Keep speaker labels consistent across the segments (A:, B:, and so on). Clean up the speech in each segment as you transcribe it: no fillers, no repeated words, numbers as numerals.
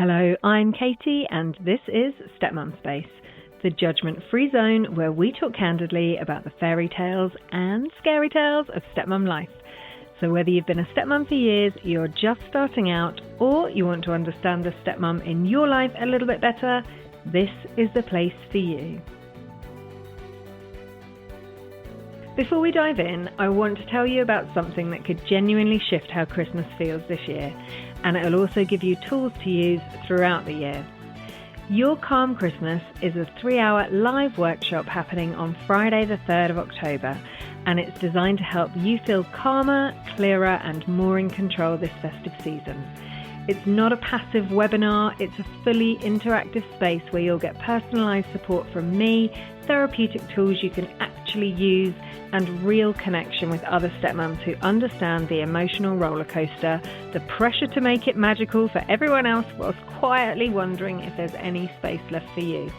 A: Hello, I'm Katie, and this is Stepmum Space, the judgment-free zone where we talk candidly about the fairy tales and scary tales of stepmum life. So whether you've been a stepmum for years, you're just starting out, or you want to understand the stepmum in your life a little bit better, this is the place for you. Before we dive in, I want to tell you about something that could genuinely shift how Christmas feels this year, and it will also give you tools to use throughout the year. Your Calm Christmas is a 3-hour live workshop happening on Friday the 3rd of October, and it's designed to help you feel calmer, clearer and more in control this festive season. It's not a passive webinar, it's a fully interactive space where you'll get personalised support from me, therapeutic tools you can actually use, and real connection with other stepmums who understand the emotional roller coaster, the pressure to make it magical for everyone else whilst quietly wondering if there's any space left for you.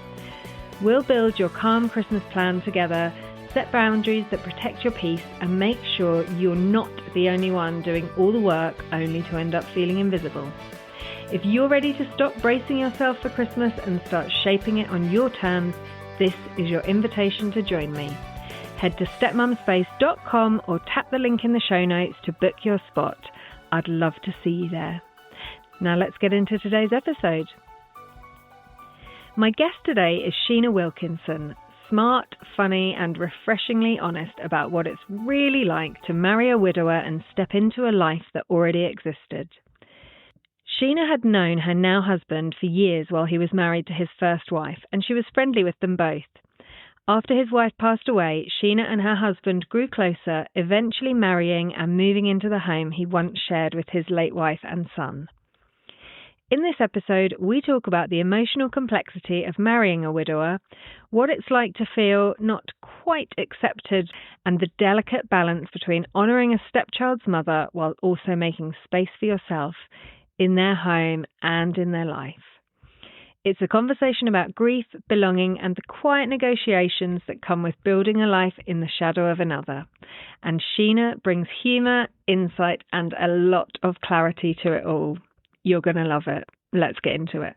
A: We'll build your calm Christmas plan together, set boundaries that protect your peace, and make sure you're not the only one doing all the work only to end up feeling invisible. If you're ready to stop bracing yourself for Christmas and start shaping it on your terms, this is your invitation to join me. Head to stepmumspace.com or tap the link in the show notes to book your spot. I'd love to see you there. Now let's get into today's episode. My guest today is Sheena Wilkinson, smart, funny and refreshingly honest about what it's really like to marry a widower and step into a life that already existed. Sheena had known her now husband for years while he was married to his first wife, and she was friendly with them both. After his wife passed away, Sheena and her husband grew closer, eventually marrying and moving into the home he once shared with his late wife and son. In this episode, we talk about the emotional complexity of marrying a widower, what it's like to feel not quite accepted, and the delicate balance between honouring a stepchild's mother while also making space for yourself in their home and in their life. It's a conversation about grief, belonging, and the quiet negotiations that come with building a life in the shadow of another. And Sheena brings humour, insight, and a lot of clarity to it all. You're going to love it. Let's get into it.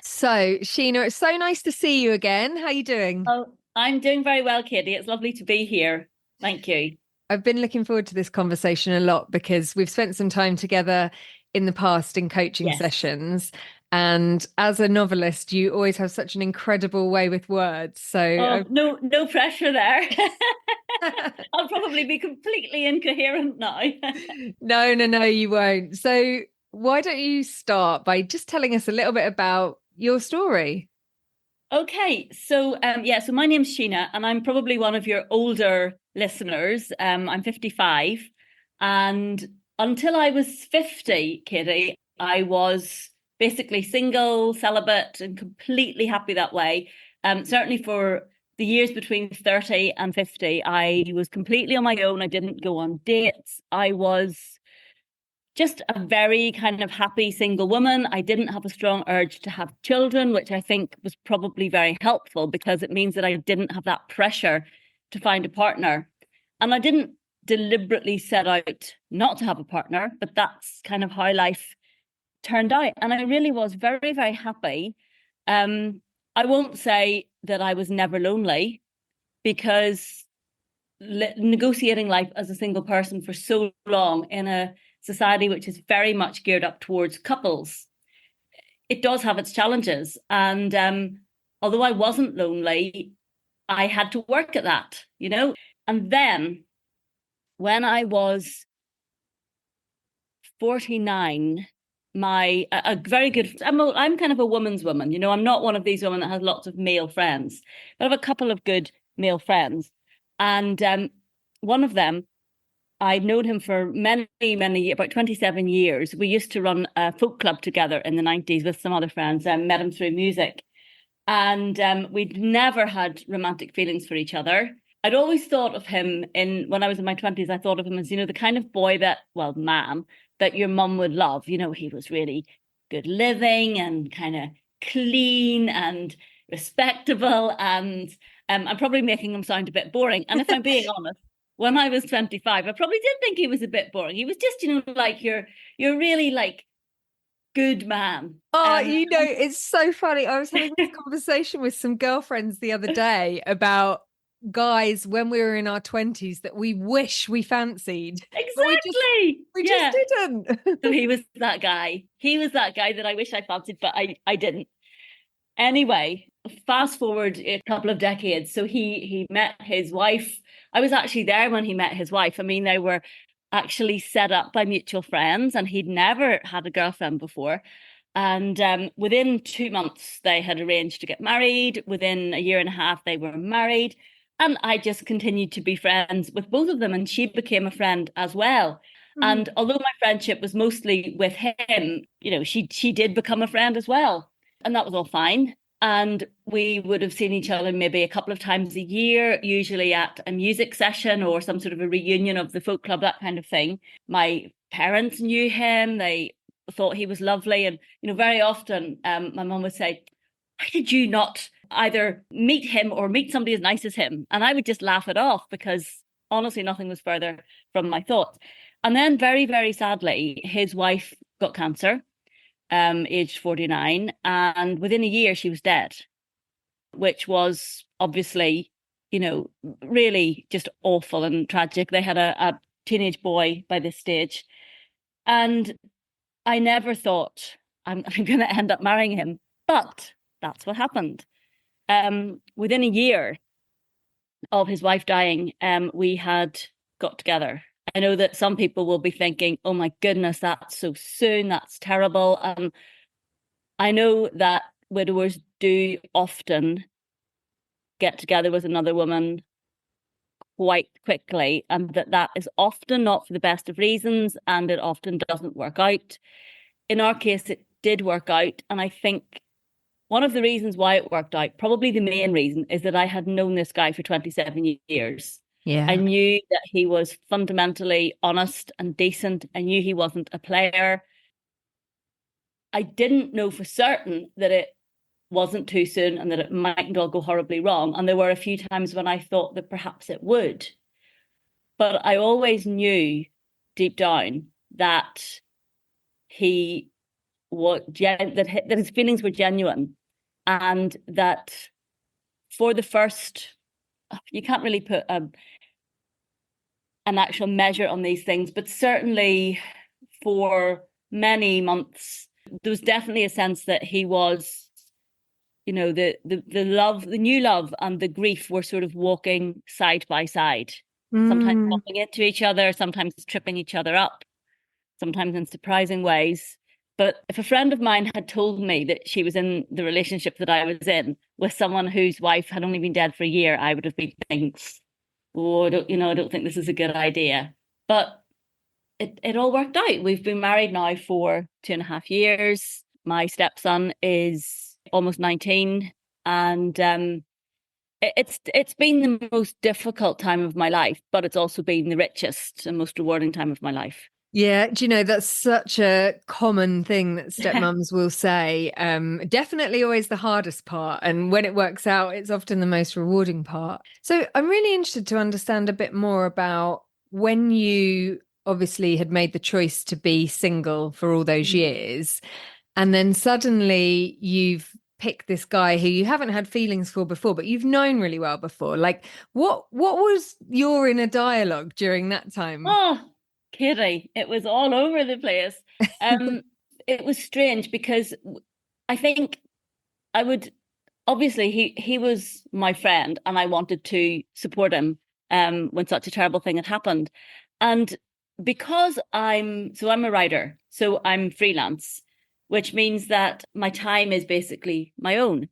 A: So, Sheena, it's so nice to see you again. How are you doing?
B: Oh, I'm doing very well, Katie. It's lovely to be here. Thank you.
A: I've been looking forward to this conversation a lot because we've spent some time together in the past in coaching sessions. And as a novelist, you always have such an incredible way with words. So
B: no pressure there. I'll probably be completely incoherent now.
A: No, you won't. So why don't you start by just telling us a little bit about your story?
B: Okay, so so my name's Sheena, and I'm probably one of your older listeners. I'm 55, and until I was 50, Katie, I was basically single, celibate, and completely happy that way. Certainly for the years between 30 and 50, I was completely on my own. I didn't go on dates. I was just a very kind of happy single woman. I didn't have a strong urge to have children, which I think was probably very helpful because it means that I didn't have that pressure to find a partner. And I didn't deliberately set out not to have a partner, but that's kind of how life turned out. And I really was very, very happy. I won't say that I was never lonely because negotiating life as a single person for so long in a society which is very much geared up towards couples, it does have its challenges. And although I wasn't lonely, I had to work at that, you know. And then when I was 49, a very good, I'm kind of a woman's woman, you know. I'm not one of these women that has lots of male friends, but I have a couple of good male friends. And one of them, I've known him for many years, about 27 years. We used to run a folk club together in the 90s with some other friends. I met him through music. And we'd never had romantic feelings for each other. I'd always thought of him when I was in my 20s, I thought of him as, you know, the kind of boy man that your mum would love. You know, he was really good living and kind of clean and respectable. And I'm probably making him sound a bit boring. And if I'm being honest, when I was 25, I probably did think he was a bit boring. He was just, you know, like you're really like good man.
C: Oh, it's so funny. I was having this conversation with some girlfriends the other day about guys when we were in our 20s that we wish we fancied. But
B: Exactly.
C: we just didn't.
B: So he was that guy. He was that guy that I wish I fancied, but I didn't. Anyway, fast forward a couple of decades. So he met his wife. I was actually there when he met his wife. I mean, they were actually set up by mutual friends, and he'd never had a girlfriend before. And within 2 months, they had arranged to get married. Within a year and a half, they were married. And I just continued to be friends with both of them. And she became a friend as well. And although my friendship was mostly with him, she did become a friend as well. And that was all fine. And we would have seen each other maybe a couple of times a year, usually at a music session or some sort of a reunion of the folk club, that kind of thing. My parents knew him. They thought he was lovely. And, very often my mum would say, why did you not either meet him or meet somebody as nice as him? And I would just laugh it off because honestly, nothing was further from my thoughts. And then very, very sadly, his wife got cancer, aged 49. And within a year, she was dead, which was obviously, really just awful and tragic. They had a teenage boy by this stage. And I never thought I'm going to end up marrying him. But that's what happened. Within a year of his wife dying, we had got together. I know that some people will be thinking, oh my goodness, that's so soon, that's terrible. I know that widowers do often get together with another woman quite quickly, and that is often not for the best of reasons, and it often doesn't work out. In our case, it did work out, and I think one of the reasons why it worked out, probably the main reason, is that I had known this guy for 27 years.
C: Yeah.
B: I knew that he was fundamentally honest and decent. I knew he wasn't a player. I didn't know for certain that it wasn't too soon and that it mightn't all go horribly wrong. And there were a few times when I thought that perhaps it would. But I always knew deep down that his feelings were genuine, and that for the first, you can't really put an actual measure on these things, but certainly for many months, there was definitely a sense that he was, the love, the new love and the grief were sort of walking side by side, sometimes bumping into each other, sometimes tripping each other up, sometimes in surprising ways. But if a friend of mine had told me that she was in the relationship that I was in with someone whose wife had only been dead for a year, I would have been thinking, oh, I don't think this is a good idea. But it all worked out. We've been married now for 2.5 years. My stepson is almost 19, and it's been the most difficult time of my life, but it's also been the richest and most rewarding time of my life.
C: Yeah, do you know, that's such a common thing that stepmums will say. Definitely always the hardest part. And when it works out, it's often the most rewarding part. So I'm really interested to understand a bit more about when you obviously had made the choice to be single for all those years, and then suddenly you've picked this guy who you haven't had feelings for before, but you've known really well before. Like, what was your inner dialogue during that time?
B: Oh, Kitty, it was all over the place. It was strange because I think I would, obviously he was my friend and I wanted to support him when such a terrible thing had happened. And because I'm a writer, so I'm freelance, which means that my time is basically my own.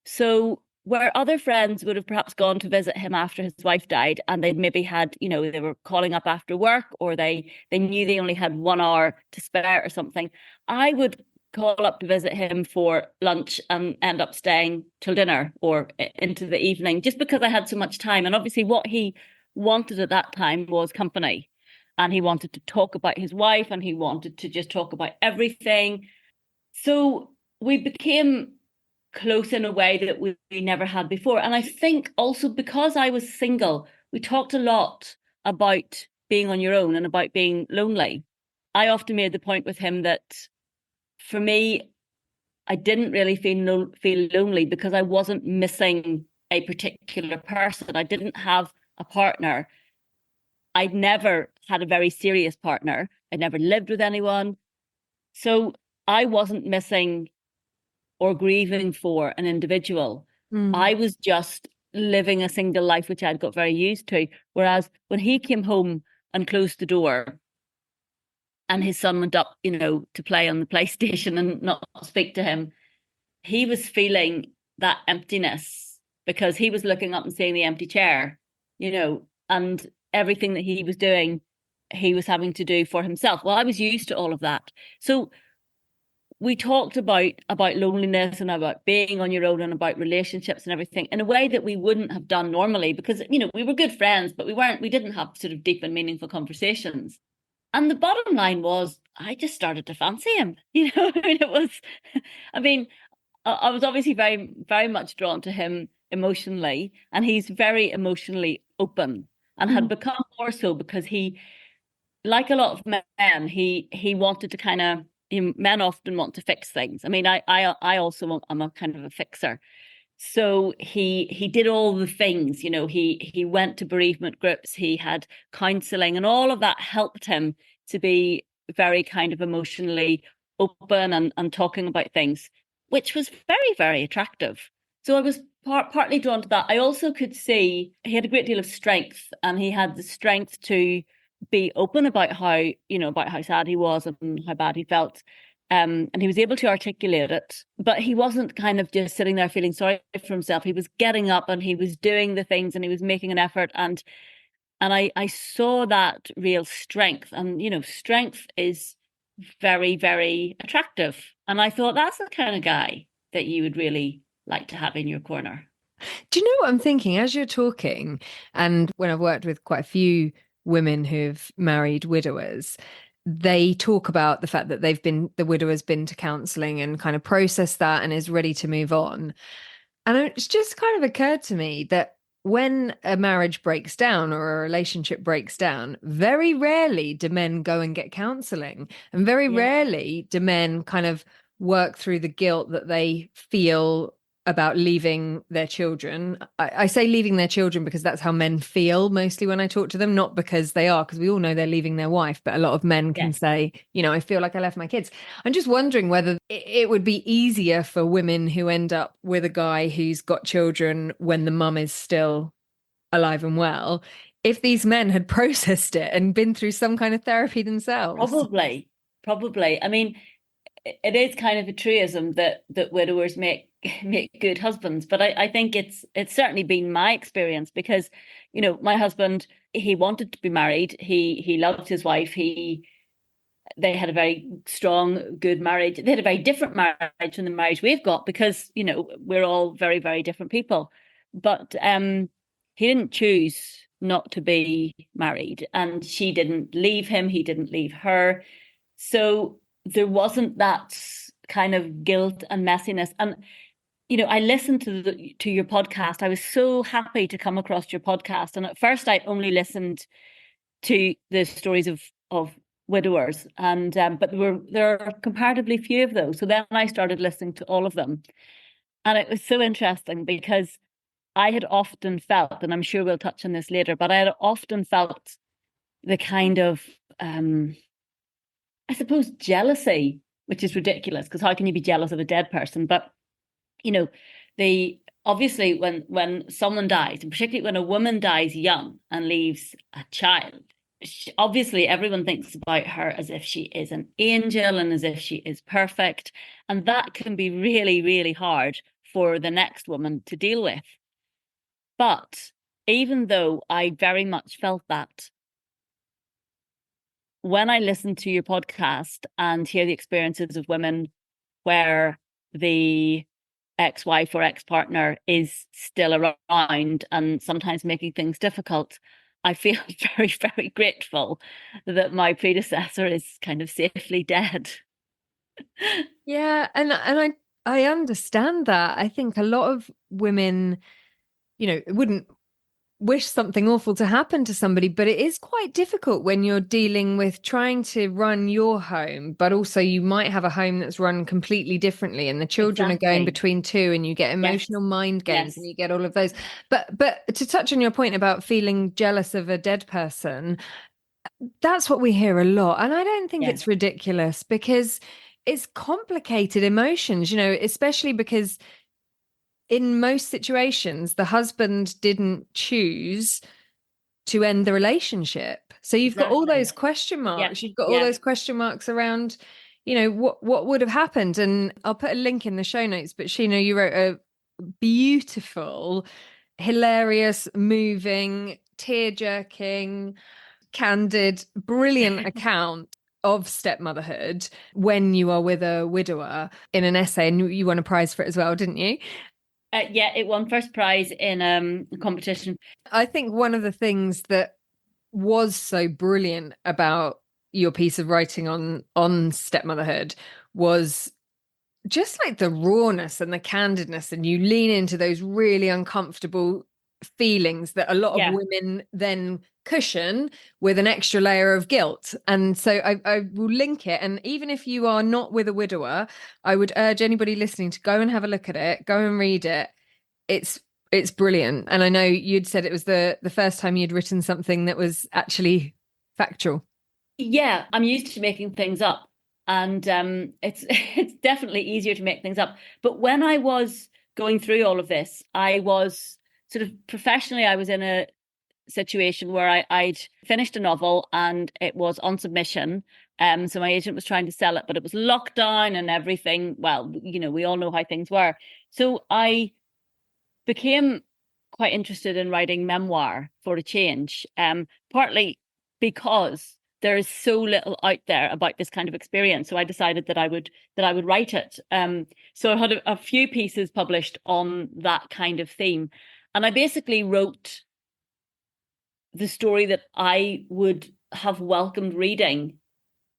B: So where other friends would have perhaps gone to visit him after his wife died, and they'd maybe had, they were calling up after work, or they knew they only had 1 hour to spare or something, I would call up to visit him for lunch and end up staying till dinner or into the evening, just because I had so much time. And obviously what he wanted at that time was company, and he wanted to talk about his wife, and he wanted to just talk about everything. So we became close in a way that we never had before. And I think also because I was single, we talked a lot about being on your own and about being lonely. I often made the point with him that for me, I didn't really feel lonely because I wasn't missing a particular person. I didn't have a partner. I'd never had a very serious partner. I'd never lived with anyone. So I wasn't missing or grieving for an individual. I was just living a single life, which I'd got very used to. Whereas when he came home and closed the door and his son went up, to play on the PlayStation and not speak to him, he was feeling that emptiness because he was looking up and seeing the empty chair, and everything that he was doing, he was having to do for himself. Well, I was used to all of that. So we talked about loneliness and about being on your own and about relationships and everything in a way that we wouldn't have done normally because, we were good friends, but we didn't have sort of deep and meaningful conversations. And the bottom line was, I just started to fancy him. I was obviously very, very much drawn to him emotionally, and he's very emotionally open and had become more so because he, like a lot of men, he wanted to kind of, men often want to fix things. I mean, I also I'm a kind of a fixer. So he did all the things, he went to bereavement groups, he had counselling, and all of that helped him to be very kind of emotionally open and talking about things, which was very, very attractive. So I was partly drawn to that. I also could see he had a great deal of strength, and he had the strength to be open about how sad he was and how bad he felt. And he was able to articulate it, but he wasn't kind of just sitting there feeling sorry for himself. He was getting up and he was doing the things and he was making an effort. And I saw that real strength. And, strength is very, very attractive. And I thought that's the kind of guy that you would really like to have in your corner.
C: Do you know what I'm thinking as you're talking? And when I've worked with quite a few women who've married widowers, they talk about the fact that the widow has been to counselling and kind of processed that and is ready to move on. And it's just kind of occurred to me that when a marriage breaks down or a relationship breaks down, very rarely do men go and get counselling. And very rarely do men kind of work through the guilt that they feel about leaving their children. I say leaving their children because that's how men feel mostly when I talk to them, not because they are, because we all know they're leaving their wife, but a lot of men can say, I feel like I left my kids. I'm just wondering whether it would be easier for women who end up with a guy who's got children when the mum is still alive and well, if these men had processed it and been through some kind of therapy themselves.
B: Probably. I mean, it is kind of a truism that widowers make good husbands, but I think it's certainly been my experience because, my husband, he wanted to be married. He loved his wife. They had a very strong, good marriage. They had a very different marriage from the marriage we've got because, we're all very, very different people. But he didn't choose not to be married, and she didn't leave him. He didn't leave her. So there wasn't that kind of guilt and messiness. And, I listened to your podcast. I was so happy to come across your podcast. And at first I only listened to the stories of widowers, and but there are comparatively few of those. So then I started listening to all of them. And it was so interesting because I had often felt, and I'm sure we'll touch on this later, but I had often felt the kind of I suppose jealousy, which is ridiculous because how can you be jealous of a dead person? But, obviously when someone dies, and particularly when a woman dies young and leaves a child, obviously everyone thinks about her as if she is an angel and as if she is perfect. And that can be really, really hard for the next woman to deal with. But even though I very much felt that, when I listen to your podcast and hear the experiences of women where the ex-wife or ex-partner is still around and sometimes making things difficult, I feel very, very grateful that my predecessor is kind of safely dead.
C: Yeah, and I understand that. I think a lot of women, it wouldn't wish something awful to happen to somebody, but it is quite difficult when you're dealing with trying to run your home, but also you might have a home that's run completely differently and the children are going between two and you get emotional mind games and you get all of those. But to touch on your point about feeling jealous of a dead person, that's what we hear a lot. And I don't think it's ridiculous because it's complicated emotions, especially because in most situations, the husband didn't choose to end the relationship. So you've got all those question marks. You've got all those question marks around, what would have happened. And I'll put a link in the show notes, but Sheena, you wrote a beautiful, hilarious, moving, tear-jerking, candid, brilliant account of stepmotherhood when you are with a widower in an essay, and you won a prize for it as well, didn't you?
B: It won first prize in a competition.
C: I think one of the things that was so brilliant about your piece of writing on stepmotherhood was just like the rawness and the candidness, and you lean into those really uncomfortable feelings that a lot of women then cushion with an extra layer of guilt. And so I will link it, and even if you are not with a widower, I would urge anybody listening to go and have a look at it, go and read it. It's brilliant. And I know you'd said it was the first time you'd written something that was actually factual.
B: Yeah, I'm used to making things up, and it's definitely easier to make things up. But when I was going through all of this, I was sort of professionally, I was in a situation where I'd finished a novel and it was on submission. So my agent was trying to sell it, but it was locked down and everything. Well, we all know how things were. So I became quite interested in writing memoir for a change, partly because there is so little out there about this kind of experience. So I decided that I would write it. So I had a few pieces published on that kind of theme. And I basically wrote the story that I would have welcomed reading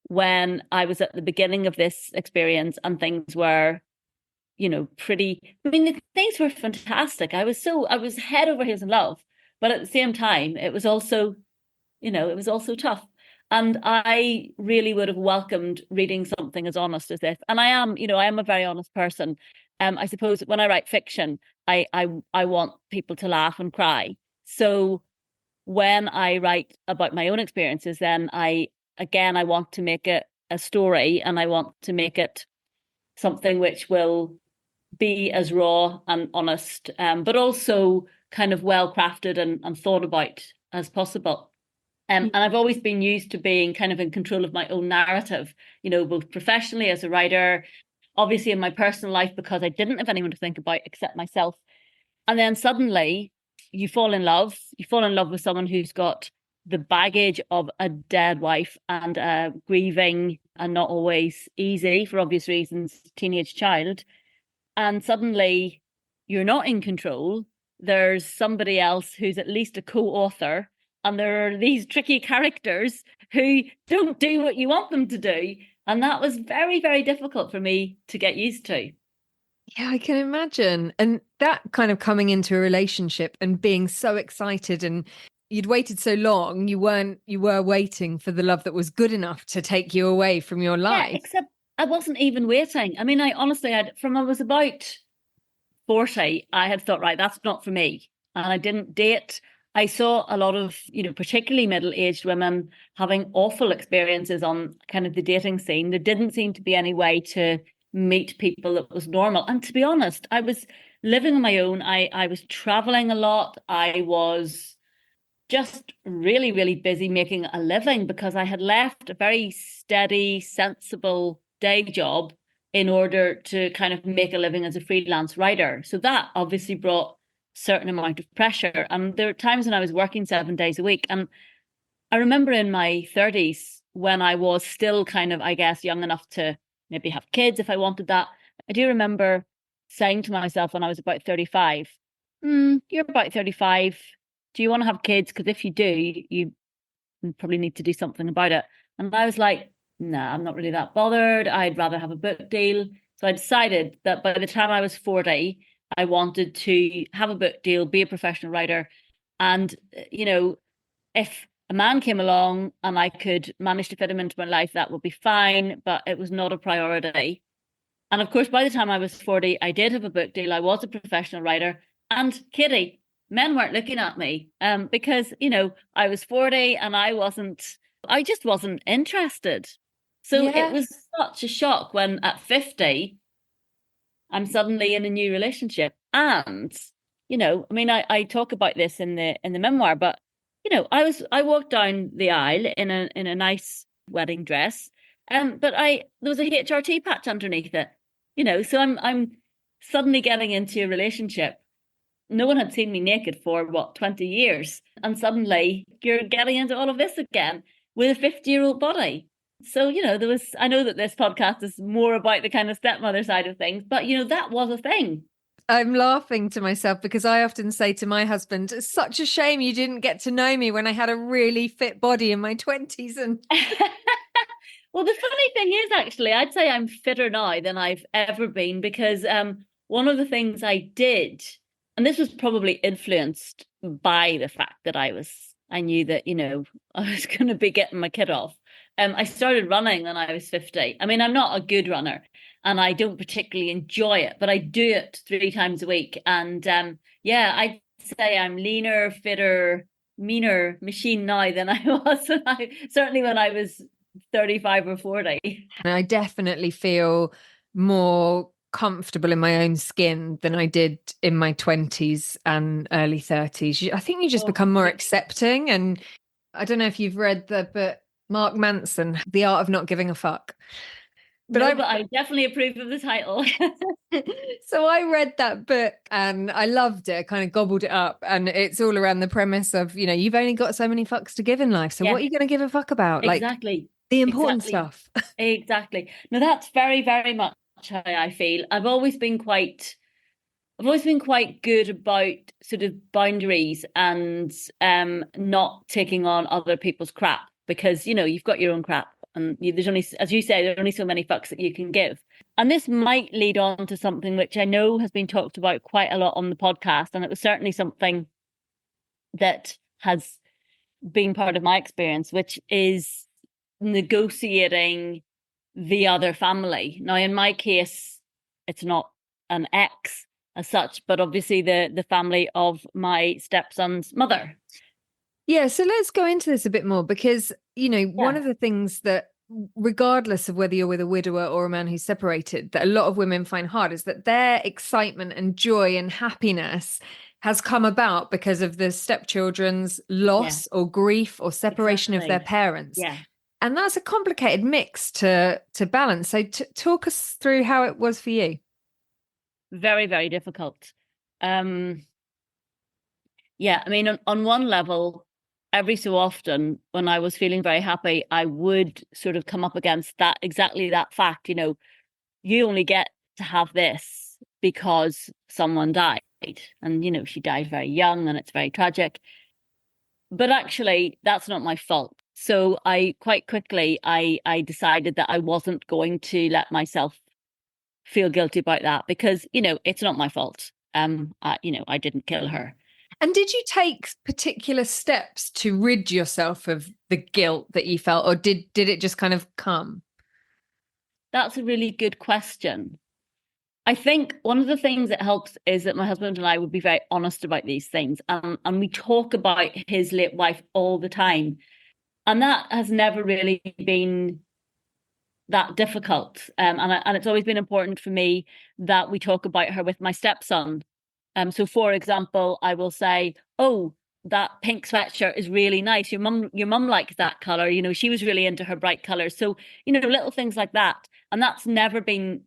B: when I was at the beginning of this experience and things were, the things were fantastic. I was head over heels in love, but at the same time, it was also tough. And I really would have welcomed reading something as honest as this. And I am a very honest person. I suppose when I write fiction, I want people to laugh and cry. So when I write about my own experiences, then I want to make it a story, and I want to make it something which will be as raw and honest, but also kind of well crafted and thought about as possible. And I've always been used to being kind of in control of my own narrative, both professionally as a writer, obviously in my personal life, because I didn't have anyone to think about except myself. And then suddenly you fall in love with someone who's got the baggage of a dead wife and a grieving and not always easy, for obvious reasons, teenage child. And suddenly you're not in control. There's somebody else who's at least a co-author. And there are these tricky characters who don't do what you want them to do. And that was very, very difficult for me to get used to.
C: Yeah, I can imagine. And that kind of coming into a relationship and being so excited, and you'd waited so long, you were waiting for the love that was good enough to take you away from your life.
B: Yeah, except I wasn't even waiting. I mean, I honestly had, from I was about 40, I had thought, right, that's not for me. And I didn't date. I saw a lot of, particularly middle-aged women having awful experiences on kind of the dating scene. There didn't seem to be any way to meet people that was normal. And to be honest, I was living on my own. I was traveling a lot. I was just really, really busy making a living because I had left a very steady, sensible day job in order to kind of make a living as a freelance writer. So that obviously brought certain amount of pressure. And there were times when I was working 7 days a week. And I remember in my 30s when I was still kind of, I guess, young enough to maybe have kids if I wanted that. I do remember saying to myself when I was about 35, you're about 35. Do you want to have kids? Because if you do, you probably need to do something about it. And I was like, nah, I'm not really that bothered. I'd rather have a book deal. So I decided that by the time I was 40, I wanted to have a book deal, be a professional writer, And, if a man came along and I could manage to fit him into my life, that would be fine, but it was not a priority. And of course, by the time I was 40, I did have a book deal. I was a professional writer. And Kitty, men weren't looking at me because, I was 40 and I just wasn't interested. So it was such a shock when at 50, I'm suddenly in a new relationship. And, I talk about this in the memoir, but, I walked down the aisle in a nice wedding dress. But there was a HRT patch underneath it, so I'm suddenly getting into a relationship. No one had seen me naked for 20 years. And suddenly you're getting into all of this again with a 50-year-old body. So, I know that this podcast is more about the kind of stepmother side of things, but, that was a thing.
C: I'm laughing to myself because I often say to my husband, it's such a shame you didn't get to know me when I had a really fit body in my 20s. And
B: well, the funny thing is, actually, I'd say I'm fitter now than I've ever been because one of the things I did, and this was probably influenced by the fact that I knew that, I was going to be getting my kid off. I started running when I was 50. I mean, I'm not a good runner and I don't particularly enjoy it, but I do it 3 times a week. And I'd say I'm leaner, fitter, meaner machine now than I was certainly when I was 35 or 40.
C: I definitely feel more comfortable in my own skin than I did in my 20s and early 30s. I think you just become more accepting. And I don't know if you've read the book Mark Manson, The Art of Not Giving a Fuck.
B: But I definitely approve of the title.
C: So I read that book and I loved it, kind of gobbled it up. And it's all around the premise of, you've only got so many fucks to give in life. So what are you going to give a fuck about?
B: Exactly.
C: Like the important stuff.
B: Exactly. No, that's very, very much how I feel. I've always been quite good about sort of boundaries and not taking on other people's crap because, you've got your own crap. And there's only, as you say, there's only so many fucks that you can give. And this might lead on to something which I know has been talked about quite a lot on the podcast. And it was certainly something that has been part of my experience, which is negotiating the other family. Now, in my case, it's not an ex as such, but obviously the family of my stepson's mother.
C: Yeah, so let's go into this a bit more because, one of the things that, regardless of whether you're with a widower or a man who's separated, that a lot of women find hard is that their excitement and joy and happiness has come about because of the stepchildren's loss or grief or separation of their parents.
B: Yeah.
C: And that's a complicated mix to balance. So talk us through how it was for you.
B: Very, very difficult. I mean, on one level, every so often when I was feeling very happy, I would sort of come up against exactly that fact, you only get to have this because someone died. And, she died very young and it's very tragic. But actually, that's not my fault. So I quite quickly, I decided that I wasn't going to let myself feel guilty about that because, it's not my fault. I didn't kill her.
C: And did you take particular steps to rid yourself of the guilt that you felt, or did it just kind of come?
B: That's a really good question. I think one of the things that helps is that my husband and I would be very honest about these things. And we talk about his late wife all the time. And that has never really been that difficult. And it's always been important for me that we talk about her with my stepson. So, for example, I will say, "Oh, that pink sweatshirt is really nice. Your mum likes that color. She was really into her bright colors." So, little things like that. And that's never been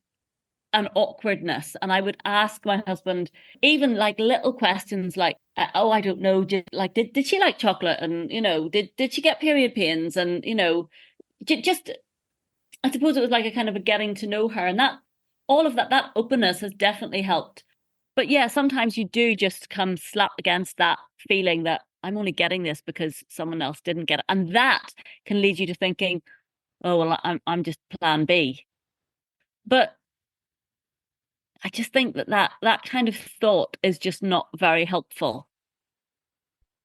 B: an awkwardness. And I would ask my husband, even like little questions like, "Oh, I don't know, did she like chocolate? And did she get period pains? And just I suppose it was like a kind of a getting to know her, and that all of that openness has definitely helped." But yeah, sometimes you do just come slap against that feeling that I'm only getting this because someone else didn't get it. And that can lead you to thinking, oh, well, I'm just plan B. But I just think that kind of thought is just not very helpful.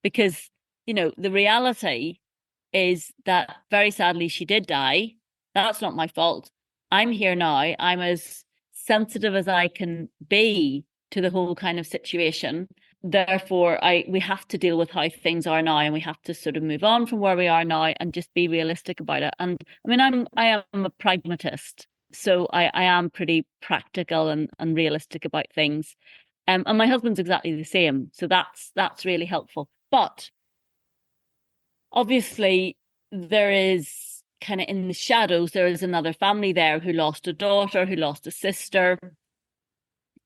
B: because, the reality is that very sadly she did die. That's not my fault. I'm here now. I'm as sensitive as I can be to the whole kind of situation. Therefore, we have to deal with how things are now, and we have to sort of move on from where we are now and just be realistic about it. And I mean, I am a pragmatist, so I am pretty practical and realistic about things. And my husband's exactly the same, so that's really helpful. But obviously, there is kind of in the shadows, there is another family there who lost a daughter, who lost a sister,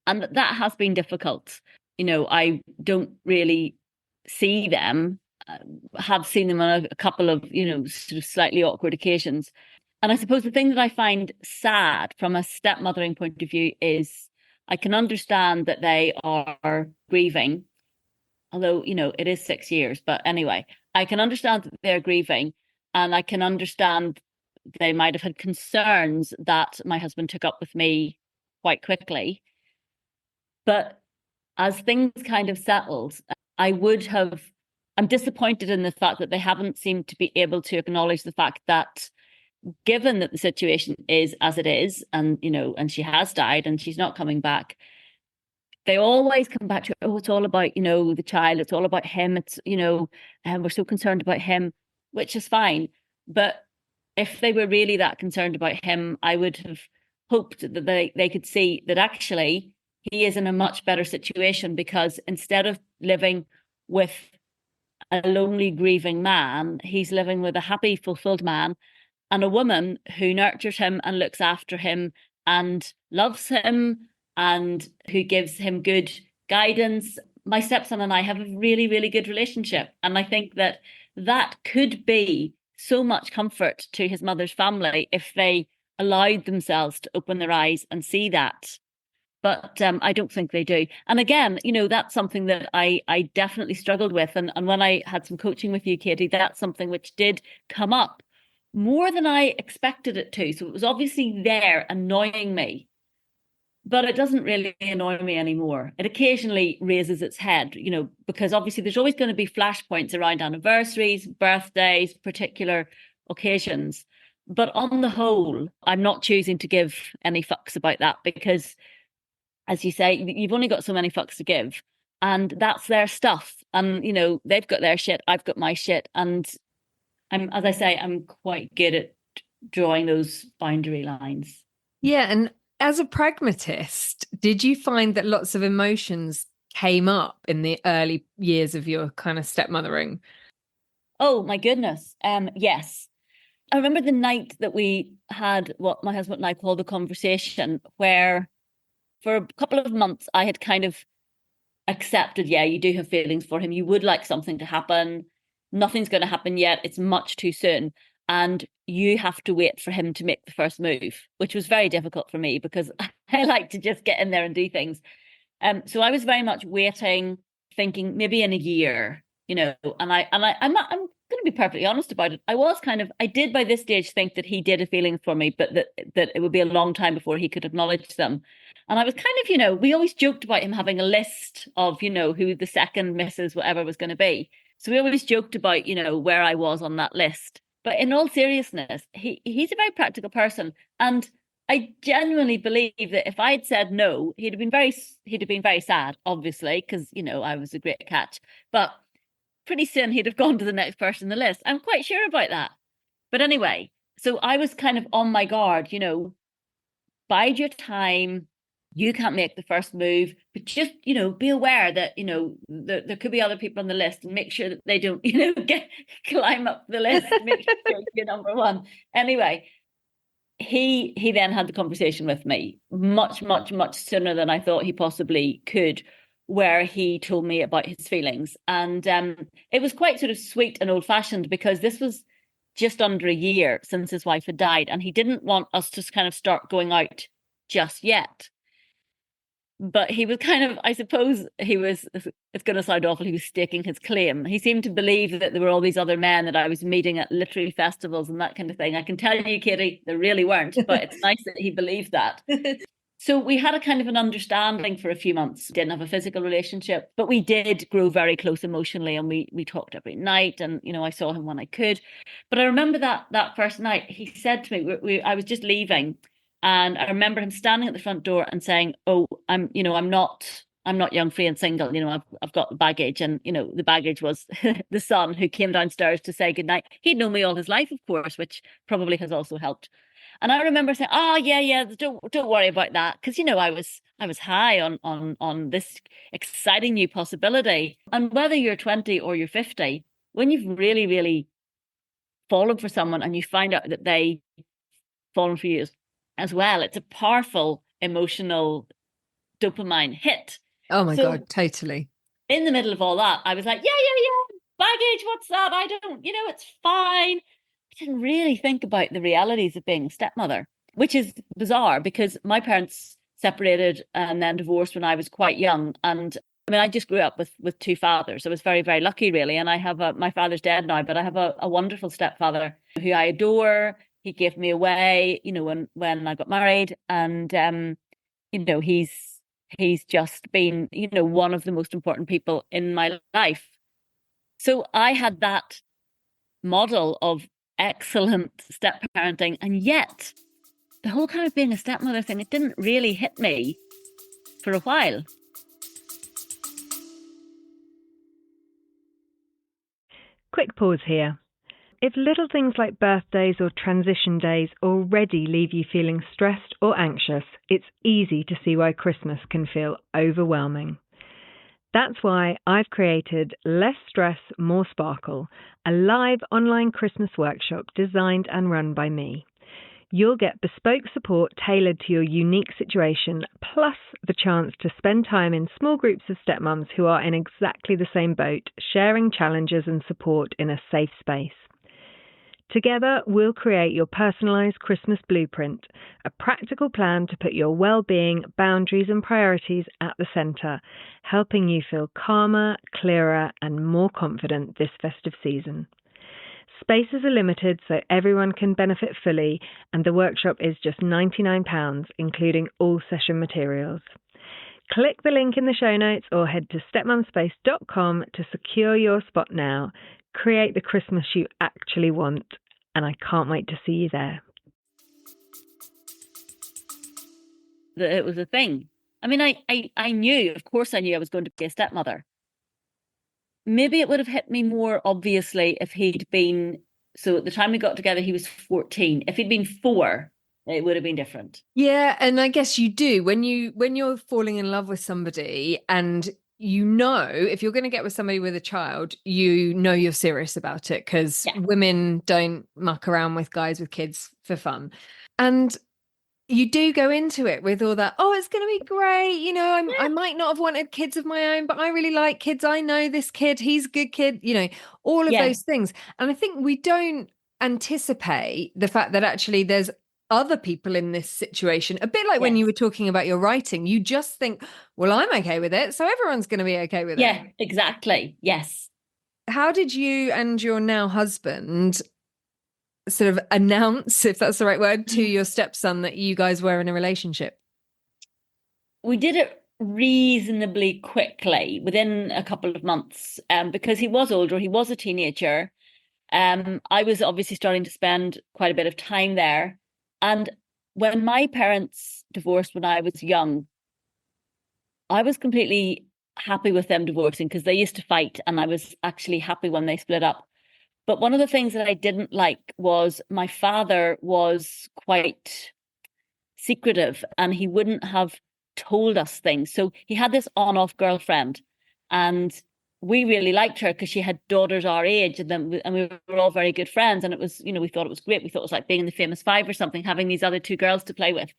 B: and that has been difficult. I don't really see them, have seen them on a couple of, sort of slightly awkward occasions. And I suppose the thing that I find sad from a stepmothering point of view is I can understand that they are grieving, although, it is 6 years. But anyway, I can understand that they're grieving, and I can understand they might have had concerns that my husband took up with me quite quickly. But as things kind of settled, I'm disappointed in the fact that they haven't seemed to be able to acknowledge the fact that, given that the situation is as it is, and, and she has died and she's not coming back, they always come back to, oh, it's all about, the child, it's all about him, it's, and we're so concerned about him, which is fine. But if they were really that concerned about him, I would have hoped that they could see that actually he is in a much better situation, because instead of living with a lonely, grieving man, he's living with a happy, fulfilled man and a woman who nurtures him and looks after him and loves him and who gives him good guidance. My stepson and I have a really, really good relationship. And I think that could be so much comfort to his mother's family if they allowed themselves to open their eyes and see that. But I don't think they do. And again, that's something that I definitely struggled with. And when I had some coaching with you, Katie, that's something which did come up more than I expected it to. So it was obviously there annoying me, but it doesn't really annoy me anymore. It occasionally raises its head, because obviously there's always going to be flashpoints around anniversaries, birthdays, particular occasions. But on the whole, I'm not choosing to give any fucks about that, because, as you say, you've only got so many fucks to give, and that's their stuff. And, they've got their shit, I've got my shit. And as I say, I'm quite good at drawing those boundary lines.
C: Yeah. And as a pragmatist, did you find that lots of emotions came up in the early years of your kind of stepmothering?
B: Oh, my goodness. Yes. I remember the night that we had what my husband and I called a conversation, where for a couple of months I had kind of accepted, yeah, you do have feelings for him. You would like something to happen. Nothing's going to happen yet. It's much too soon. And you have to wait for him to make the first move, which was very difficult for me because I like to just get in there and do things. So I was very much waiting, thinking maybe in a year, and I'm going to be perfectly honest about it. I did by this stage think that he did have feelings for me, but that it would be a long time before he could acknowledge them. And I was kind of, we always joked about him having a list of, who the second Mrs. whatever was going to be. So we always joked about, where I was on that list. But in all seriousness, he's a very practical person. And I genuinely believe that if I had said no, he'd have been very sad, obviously, because, I was a great catch. But pretty soon he'd have gone to the next person on the list. I'm quite sure about that. But anyway, so I was kind of on my guard, bide your time. You can't make the first move, but just, be aware that, there could be other people on the list, and make sure that they don't, climb up the list and make sure you're number one. Anyway, he then had the conversation with me much, much, much sooner than I thought he possibly could, where he told me about his feelings. And it was quite sort of sweet and old fashioned, because this was just under a year since his wife had died, and he didn't want us to kind of start going out just yet. But he was kind of, I suppose it's going to sound awful, he was staking his claim. He seemed to believe that there were all these other men that I was meeting at literary festivals and that kind of thing. I can tell you, Katie, there really weren't, but it's nice that he believed that. So we had a kind of an understanding for a few months. Didn't have a physical relationship, but we did grow very close emotionally, and we talked every night. And I saw him when I could. But I remember that first night, he said to me, I was just leaving, and I remember him standing at the front door and saying, "Oh, I'm not young, free, and single. I've got the baggage." And the baggage was the son who came downstairs to say goodnight. He'd known me all his life, of course, which probably has also helped. And I remember saying, "Oh, yeah, don't worry about that," because I was high on this exciting new possibility. And whether you're 20 or you're 50, when you've really, really fallen for someone and you find out that they fallen for you as well, it's a powerful emotional dopamine hit.
C: Oh my
B: So
C: God, totally.
B: in the middle of all that, I was like, yeah, baggage, what's that? I don't, it's fine. I didn't really think about the realities of being a stepmother, which is bizarre because my parents separated and then divorced when I was quite young. And I mean, I just grew up with two fathers. I was very, very lucky, really. And I have my father's dead now, but I have a wonderful stepfather who I adore. He gave me away, when I got married. And, he's just been, one of the most important people in my life. So I had that model of excellent step parenting, and yet the whole kind of being a stepmother thing, it didn't really hit me for a while.
A: Quick pause here. If little things like birthdays or transition days already leave you feeling stressed or anxious, it's easy to see why Christmas can feel overwhelming. That's why I've created Less Stress, More Sparkle, a live online Christmas workshop designed and run by me. You'll get bespoke support tailored to your unique situation, plus the chance to spend time in small groups of stepmums who are in exactly the same boat, sharing challenges and support in a safe space. Together, we'll create your personalised Christmas blueprint, a practical plan to put your well-being, boundaries and priorities at the centre, helping you feel calmer, clearer and more confident this festive season. Spaces are limited so everyone can benefit fully, and the workshop is just £99, including all session materials. Click the link in the show notes or head to stepmumspace.com to secure your spot now. Create the Christmas you actually want, and I can't wait to see you there.
B: It was a thing. I mean, I knew, of course I knew I was going to be a stepmother. Maybe it would have hit me more obviously if he'd been, so at the time we got together, he was 14. If he'd been 4, it would have been different.
C: Yeah, and I guess you do when you're falling in love with somebody, and if you're going to get with somebody with a child, you're serious about it, because women don't muck around with guys with kids for fun. And you do go into it with all that, oh, it's going to be great. I might not have wanted kids of my own, but I really like kids. I know this kid, he's a good kid, all of those things. And I think we don't anticipate the fact that actually there's other people in this situation. A bit like when you were talking about your writing, you just think, well, I'm okay with it, so everyone's going to be okay with it.
B: Yeah, exactly. Yes.
C: How did you and your now husband sort of announce, if that's the right word, to your stepson that you guys were in a relationship?
B: We did it reasonably quickly, within a couple of months, because he was older, he was a teenager. I was obviously starting to spend quite a bit of time there. And when my parents divorced when I was young, I was completely happy with them divorcing because they used to fight, and I was actually happy when they split up. But one of the things that I didn't like was my father was quite secretive, and he wouldn't have told us things. So he had this on-off girlfriend, and we really liked her because she had daughters our age, and we were all very good friends. And it was, we thought it was great. We thought it was like being in the Famous Five or something, having these other 2 girls to play with.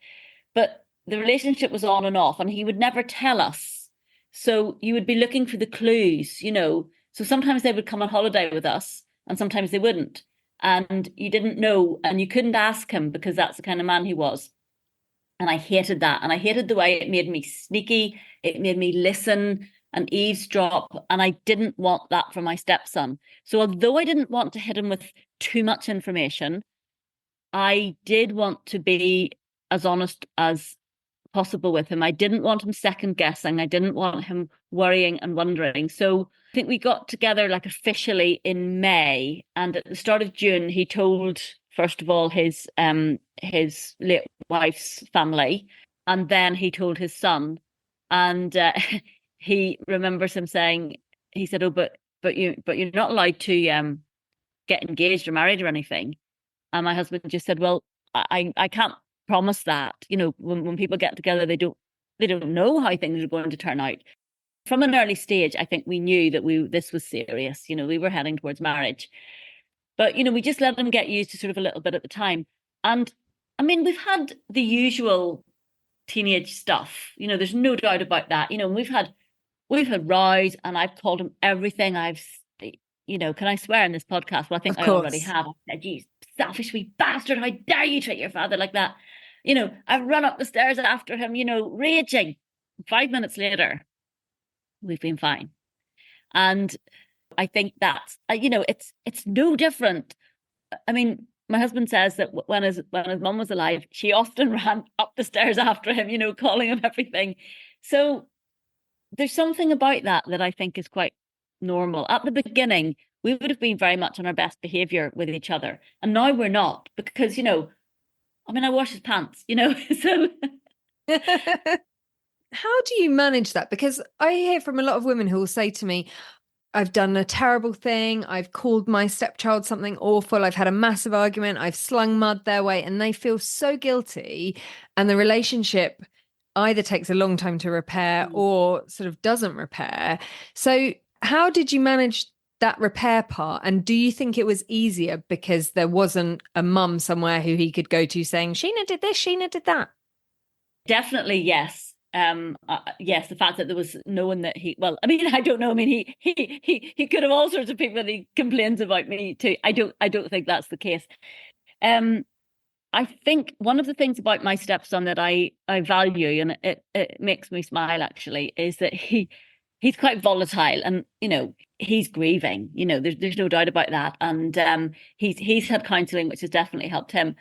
B: But the relationship was on and off, and he would never tell us. So you would be looking for the clues, So sometimes they would come on holiday with us, and sometimes they wouldn't. And you didn't know, and you couldn't ask him because that's the kind of man he was. And I hated that. And I hated the way it made me sneaky. It made me listen and eavesdrop. And I didn't want that for my stepson. So although I didn't want to hit him with too much information, I did want to be as honest as possible with him. I didn't want him second guessing. I didn't want him worrying and wondering. So I think we got together like officially in May, and at the start of June, he told, first of all, his late wife's family, and then he told his son, and he remembers him saying, he said, "Oh, but you're not allowed to get engaged or married or anything." And my husband just said, "Well, I can't promise that. You know, when people get together, they don't know how things are going to turn out." From an early stage, I think we knew that this was serious. You know, we were heading towards marriage. But, you know, we just let them get used to sort of a little bit at the time. And I mean, we've had the usual teenage stuff. You know, there's no doubt about that. You know, we've had rows, and I've called him everything. You know, can I swear in this podcast? Well, I think I already have. I said, "You selfish wee bastard, how dare you treat your father like that?" You know, I've run up the stairs after him, you know, raging. 5 minutes later, we've been fine. And I think that's, you know, it's no different. I mean, my husband says that when his mum was alive, she often ran up the stairs after him, you know, calling him everything. So there's something about that I think is quite normal. At the beginning, we would have been very much on our best behavior with each other. And now we're not, because, you know, I mean, I wash his pants, you know, so.
C: How do you manage that? Because I hear from a lot of women who will say to me, "I've done a terrible thing. I've called my stepchild something awful. I've had a massive argument. I've slung mud their way," and they feel so guilty. And the relationship either takes a long time to repair or sort of doesn't repair. So how did you manage that repair part? And do you think it was easier because there wasn't a mum somewhere who he could go to saying, "Sheena did this, Sheena did that"?
B: Definitely, yes. Yes, the fact that there was no one that well, I mean, I don't know. I mean, he could have all sorts of people that he complains about me too. I don't think that's the case. I think one of the things about my stepson that I value, and it makes me smile actually, is that he's quite volatile, and you know, he's grieving. You know, there's no doubt about that, and he's had counselling, which has definitely helped him.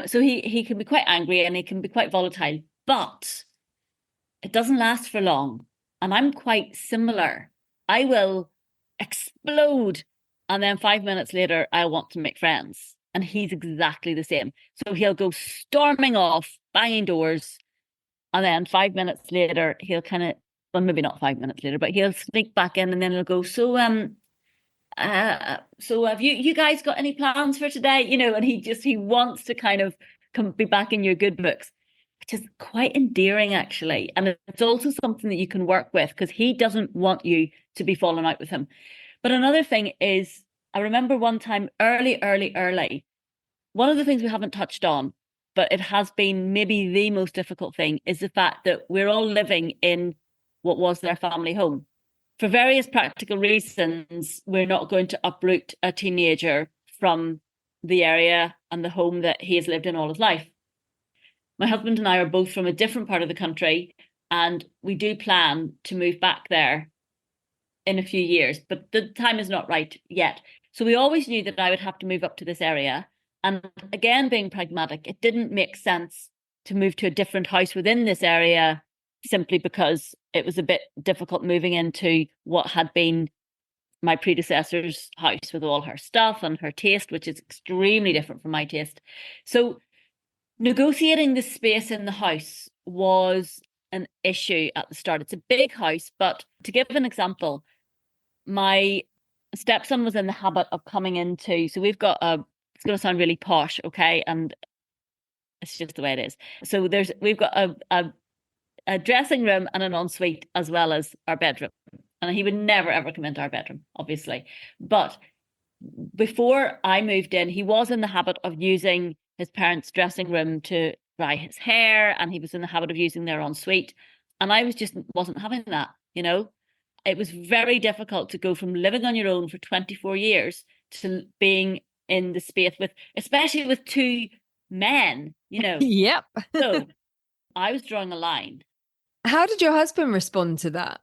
B: So he can be quite angry and he can be quite volatile, but it doesn't last for long. And I'm quite similar. I will explode, and then 5 minutes later, I want to make friends. And he's exactly the same. So he'll go storming off, banging doors, and then 5 minutes later, he'll kind of, well, maybe not 5 minutes later, but he'll sneak back in, and then he'll go, "So have you guys got any plans for today?" You know, and he wants to kind of be back in your good books, which is quite endearing actually. And it's also something that you can work with, because he doesn't want you to be falling out with him. But another thing is, I remember one time early, one of the things we haven't touched on, but it has been maybe the most difficult thing, is the fact that we're all living in what was their family home. For various practical reasons, we're not going to uproot a teenager from the area and the home that he has lived in all his life. My husband and I are both from a different part of the country, and we do plan to move back there in a few years, but the time is not right yet. So we always knew that I would have to move up to this area. And again, being pragmatic, it didn't make sense to move to a different house within this area, simply because it was a bit difficult moving into what had been my predecessor's house with all her stuff and her taste, which is extremely different from my taste. So negotiating the space in the house was an issue at the start. It's a big house, but to give an example, my stepson was in the habit of coming into, so we've got it's going to sound really posh, okay, and it's just the way it is. So we've got a dressing room and an ensuite, as well as our bedroom, and he would never ever come into our bedroom, obviously. But before I moved in, he was in the habit of using his parents' dressing room to dry his hair, and he was in the habit of using their ensuite, and I wasn't having that. You know, it was very difficult to go from living on your own for 24 years to being in the space especially with two men, you know.
C: Yep.
B: So I was drawing a line.
C: How did your husband respond to that?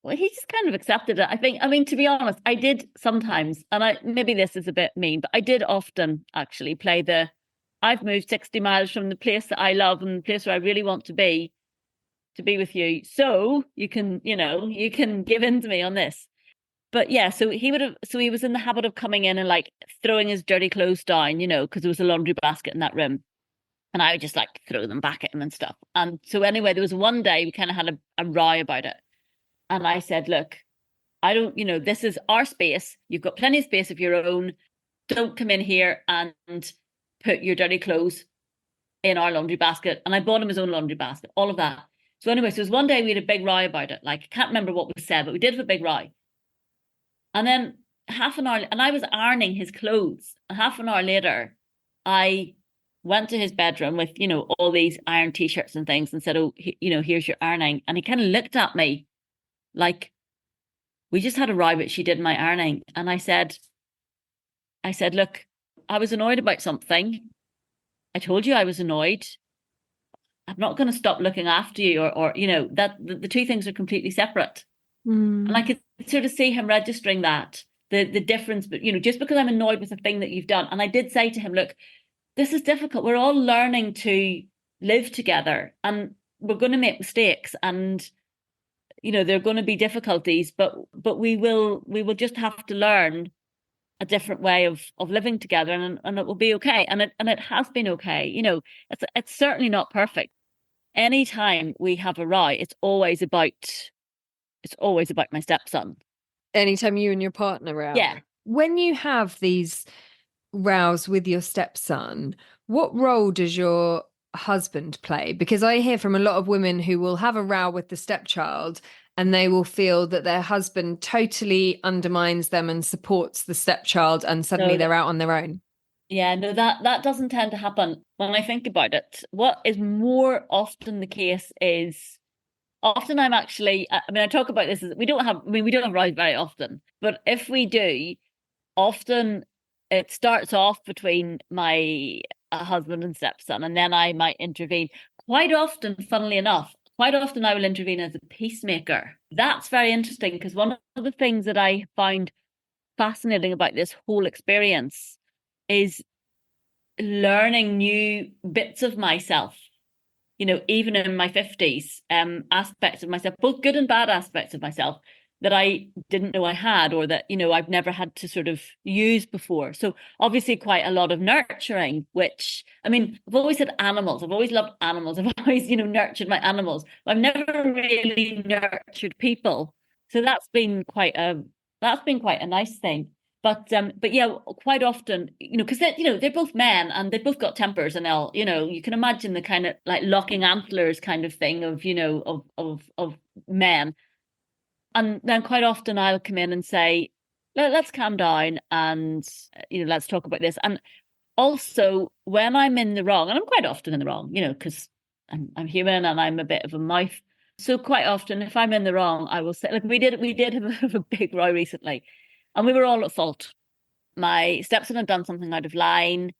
B: well, he just kind of accepted it. I mean, to be honest, I did sometimes, and maybe this is a bit mean, but I did often actually play I've moved 60 miles from the place that I love and the place where I really want to be with you. So you can give in to me on this. But yeah, so he was in the habit of coming in and like throwing his dirty clothes down, because there was a laundry basket in that room. And I would just like throw them back at him and stuff. And so anyway, there was one day we kind of had a row about it. And I said, look, I don't, this is our space. You've got plenty of space of your own. Don't come in here and put your dirty clothes in our laundry basket. And I bought him his own laundry basket, all of that. So anyway, so it was one day we had a big row about it. Like, I can't remember what we said, but we did have a big row. And then half an hour, and I was ironing his clothes. And half an hour later, I went to his bedroom with, all these iron t-shirts and things and said, oh, here's your ironing. And he kind of looked at me like, we just had a row, but she did my ironing. And I said, look, I was annoyed about something. I told you I was annoyed. I'm not going to stop looking after you or that the two things are completely separate. And I could sort of see him registering that, the difference, but, just because I'm annoyed with the thing that you've done. And I did say to him, look, this is difficult. We're all learning to live together and we're going to make mistakes and, there are going to be difficulties, but we will just have to learn a different way of living together and it will be okay. And it has been okay. It's certainly not perfect. Anytime we have a row, it's always about my stepson.
C: Anytime you and your partner row.
B: Yeah.
C: When you have these rows with your stepson, what role does your husband play? Because I hear from a lot of women who will have a row with the stepchild and they will feel that their husband totally undermines them and supports the stepchild and suddenly they're out on their own.
B: Yeah, no, that doesn't tend to happen. When I think about it, what is more often the case is often I'm actually, I talk about this as we don't have rows very often, but if we do, often it starts off between my husband and stepson, and then I might intervene. Quite often, funnily enough, I will intervene as a peacemaker. That's very interesting because one of the things that I find fascinating about this whole experience is learning new bits of myself. Even in my 50s, aspects of myself, both good and bad aspects of myself that I didn't know I had or that, I've never had to sort of use before. So obviously quite a lot of nurturing, which, I've always had animals. I've always loved animals. I've always, nurtured my animals. I've never really nurtured people. So that's been quite a nice thing. But yeah, quite often, because they're both men and they've both got tempers and they'll, you can imagine the kind of like locking antlers kind of thing of, of men. And then quite often I'll come in and say, let's calm down and, let's talk about this. And also when I'm in the wrong, and I'm quite often in the wrong, because I'm human and I'm a bit of a mouth. So quite often if I'm in the wrong, I will say, like we did have a big row recently. And we were all at fault. My stepson had done something out of line.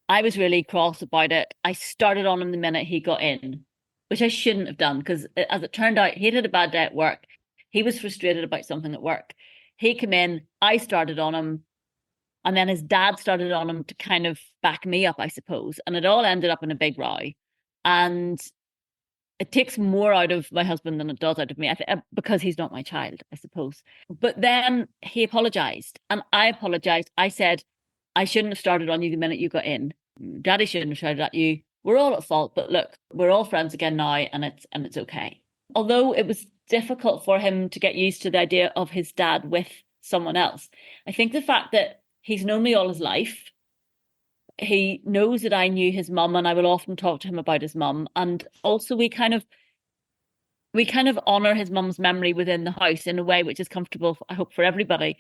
B: I was really cross about it. I started on him the minute he got in, which I shouldn't have done because as it turned out, he'd had a bad day at work. He was frustrated about something at work. He came in, I started on him, and then his dad started on him to kind of back me up, I suppose. And it all ended up in a big row. And it takes more out of my husband than it does out of me, because he's not my child, I suppose. But then he apologized and I apologized. I said, I shouldn't have started on you the minute you got in. Daddy shouldn't have shouted at you. We're all at fault, but look, we're all friends again now and it's okay. Although it was difficult for him to get used to the idea of his dad with someone else, I think the fact that he's known me all his life, he knows that I knew his mum and I will often talk to him about his mum. And also we kind of honor his mum's memory within the house in a way which is comfortable, I hope, for everybody.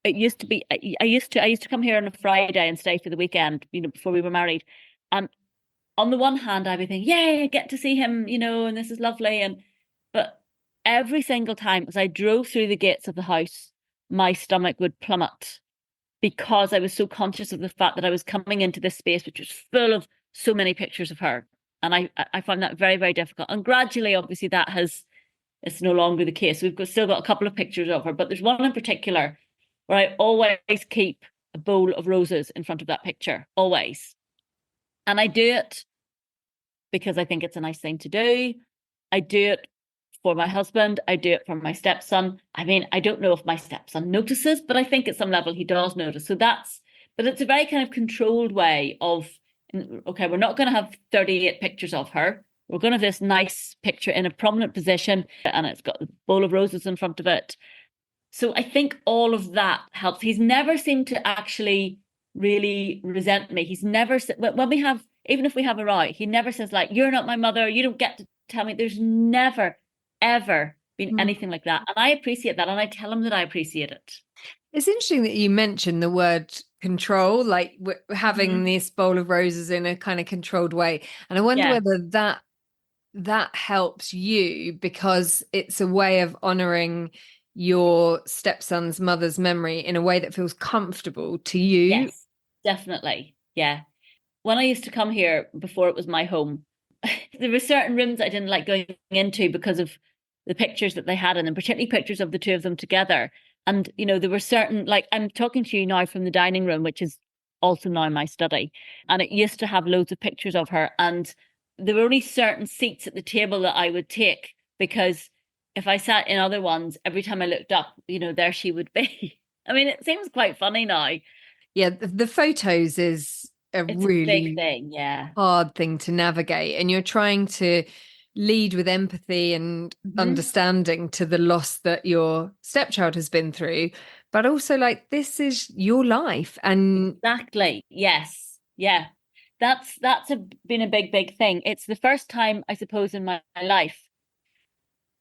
B: It used to be, I used to come here on a Friday and stay for the weekend, before we were married. And on the one hand, I would think, yeah, I get to see him, and this is lovely. But every single time as I drove through the gates of the house, my stomach would plummet, because I was so conscious of the fact that I was coming into this space which was full of so many pictures of her. And I found that very, very difficult. And gradually, obviously, that has it's no longer the case. Still got a couple of pictures of her, but there's one in particular where I always keep a bowl of roses in front of that picture, always. And I do it because I think it's a nice thing to do. I do it for my husband. I do it for my stepson. I mean, I don't know if my stepson notices, but I think at some level he does notice. But it's a very kind of controlled way of, okay, we're not going to have 38 pictures of her. We're going to have this nice picture in a prominent position, and it's got a bowl of roses in front of it. So I think all of that helps. He's never seemed to actually really resent me. He's never, when we have, even if we have a row, he never says like, you're not my mother, you don't get to tell me. There's never, ever been anything like that. And I appreciate that. And I tell him that I appreciate it.
C: It's interesting that you mentioned the word control, like having this bowl of roses in a kind of controlled way. And I wonder whether that helps you, because it's a way of honoring your stepson's mother's memory in a way that feels comfortable to you.
B: Yes, definitely. Yeah. When I used to come here before it was my home, there were certain rooms I didn't like going into because of the pictures that they had in them, particularly pictures of the two of them together. And, you know, there were certain, like, I'm talking to you now from the dining room, which is also now my study. And it used to have loads of pictures of her. And there were only certain seats at the table that I would take, because if I sat in other ones, every time I looked up, you know, there she would be. I mean, it seems quite funny now.
C: Yeah, the photos is it's really
B: a big thing,
C: hard thing to navigate. And you're trying to lead with empathy and understanding to the loss that your stepchild has been through, but also like, this is your life. And
B: exactly. Yes. Yeah. That's been a big thing. It's the first time, I suppose, in my life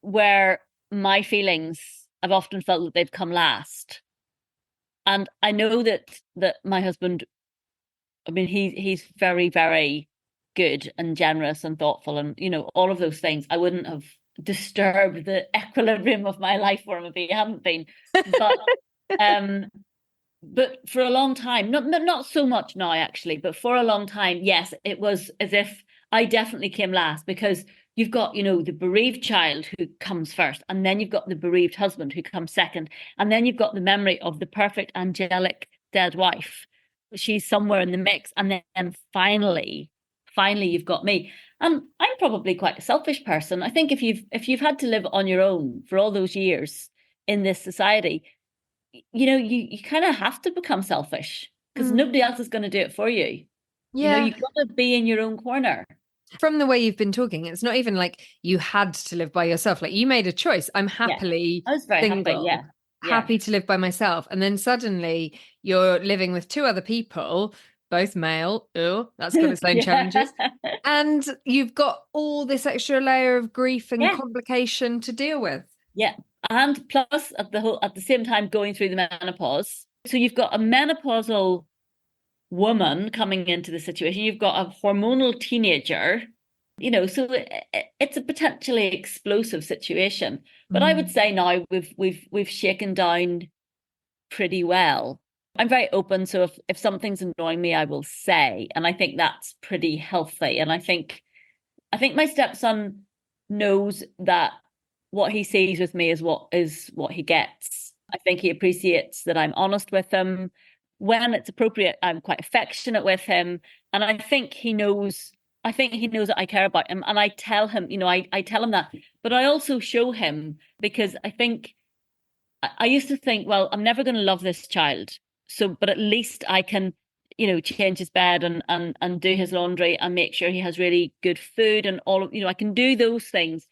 B: where my feelings, I've often felt that they've come last. And I know that my husband, I mean, he's very, very good and generous and thoughtful, and, you know, all of those things. I wouldn't have disturbed the equilibrium of my life for him if he hadn't been. But for a long time, not so much now actually, but for a long time, yes, it was as if I definitely came last, because you've got, you know, the bereaved child who comes first, and then you've got the bereaved husband who comes second, and then you've got the memory of the perfect angelic dead wife. She's somewhere in the mix, and then finally you've got me. And I'm probably quite a selfish person. I think if you've had to live on your own for all those years in this society, you know, you kind of have to become selfish, because nobody else is going to do it for you.
C: Yeah.
B: You know, you've got to be in your own corner.
C: From the way you've been talking, it's not even like you had to live by yourself. Like, you made a choice. I'm happily
B: I was very
C: single, happy to live by myself. And then suddenly you're living with two other people, both male. Oh, that's got its own challenges. And you've got all this extra layer of grief and complication to deal with.
B: Yeah. And plus at the same time going through the menopause. So you've got a menopausal woman coming into the situation. You've got a hormonal teenager, you know, so it's a potentially explosive situation. But I would say now we've shaken down pretty well. I'm very open, so if something's annoying me, I will say, and I think that's pretty healthy. And I think my stepson knows that what he sees with me is what he gets. I think he appreciates that I'm honest with him. When it's appropriate, I'm quite affectionate with him. And I think he knows that I care about him. And I tell him, you know, I tell him that. But I also show him, because I think I used to think, well, I'm never going to love this child. So, but at least I can, you know, change his bed and do his laundry and make sure he has really good food and all of, you know, I can do those things.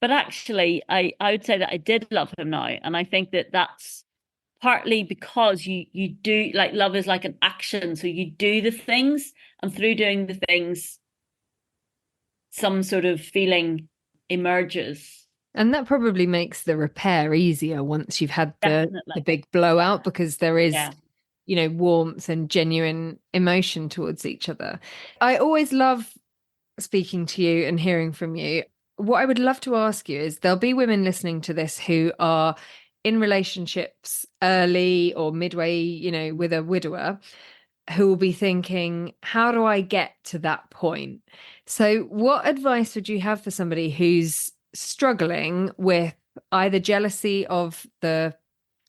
B: But actually, I would say that I did love him now. And I think that that's partly because you do, like, love is like an action. So you do the things, and through doing the things, some sort of feeling emerges.
C: And that probably makes the repair easier once you've had the big blowout, because there is, you know, warmth and genuine emotion towards each other. I always love speaking to you and hearing from you. What I would love to ask you is, there'll be women listening to this who are in relationships early or midway, you know, with a widower, who will be thinking, how do I get to that point? So what advice would you have for somebody who's struggling with either jealousy of the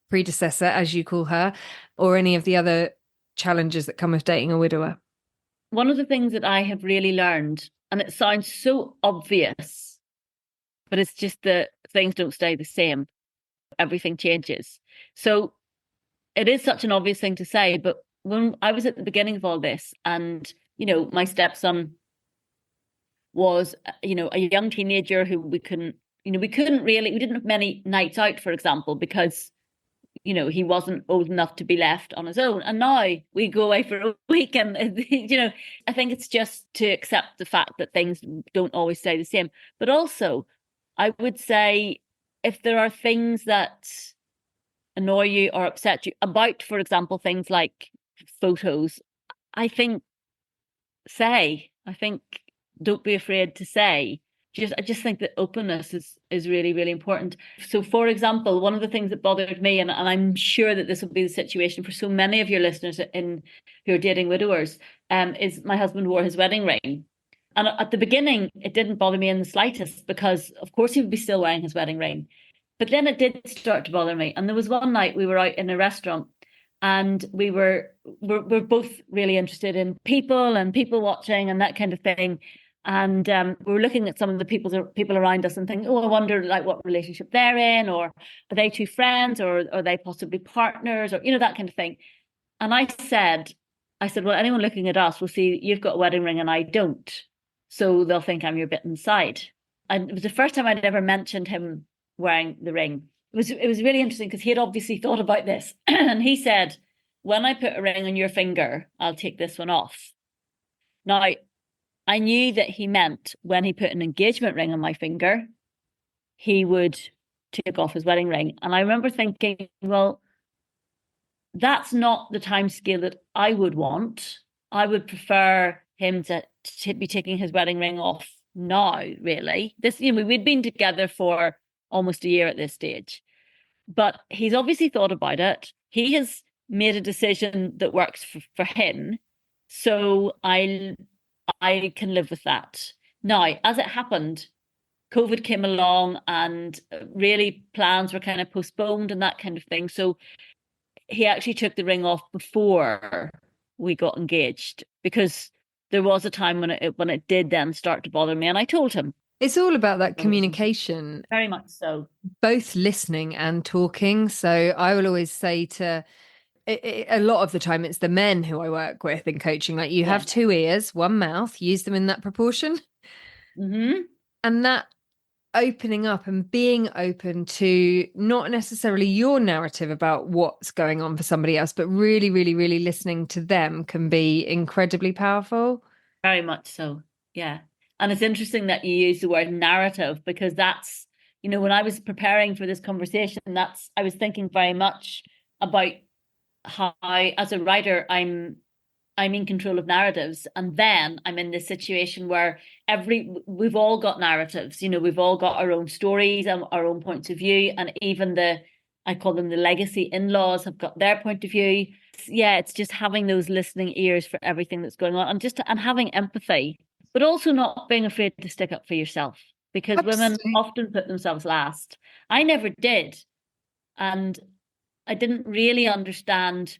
C: predecessor, as you call her, or any of the other challenges that come with dating a widower?
B: One of the things that I have really learned, and it sounds so obvious, but it's just that things don't stay the same. Everything changes. So it is such an obvious thing to say, but when I was at the beginning of all this, and, my stepson was, a young teenager who we didn't have many nights out, for example, because he wasn't old enough to be left on his own. And now we go away for a week and, I think it's just to accept the fact that things don't always stay the same. But also, I would say if there are things that annoy you or upset you about, for example, things like photos, I think don't be afraid to say. I just think that openness is really, really important. So, for example, one of the things that bothered me, and I'm sure that this will be the situation for so many of your listeners who are dating widowers, is my husband wore his wedding ring. And at the beginning, it didn't bother me in the slightest because, of course, he would be still wearing his wedding ring. But then it did start to bother me. And there was one night we were out in a restaurant and we're both really interested in people and people watching and that kind of thing. And we were looking at some of the people around us and thinking, I wonder what relationship they're in, or are they two friends, or are they possibly partners, or that kind of thing. And I said, well, anyone looking at us will see you've got a wedding ring and I don't, so they'll think I'm your bit inside. And it was the first time I'd ever mentioned him wearing the ring. It was really interesting because he had obviously thought about this, and he said, "When I put a ring on your finger, I'll take this one off." Now, I knew that he meant when he put an engagement ring on my finger, he would take off his wedding ring. And I remember thinking, well, that's not the time scale that I would want. I would prefer him to be taking his wedding ring off now, really. We'd been together for almost a year at this stage. But he's obviously thought about it. He has made a decision that works for him. So I can live with that. Now, as it happened, COVID came along and really plans were kind of postponed and that kind of thing. So he actually took the ring off before we got engaged because there was a time when it did then start to bother me. And I told him.
C: It's all about that communication.
B: Very much so.
C: Both listening and talking. So I will always say a lot of the time it's the men who I work with in coaching, like you have two ears, one mouth, use them in that proportion.
B: Mm-hmm.
C: And that opening up and being open to not necessarily your narrative about what's going on for somebody else, but really, really, really listening to them can be incredibly powerful.
B: Very much so. Yeah. And it's interesting that you use the word narrative because that's, when I was preparing for this conversation, I was thinking very much about how, as a writer, I'm in control of narratives, and then I'm in this situation where we've all got narratives. We've all got our own stories and our own points of view, and even I call them the legacy in-laws have got their point of view. It's just having those listening ears for everything that's going on, and having empathy, but also not being afraid to stick up for yourself because women often put themselves last. I never did, and I didn't really understand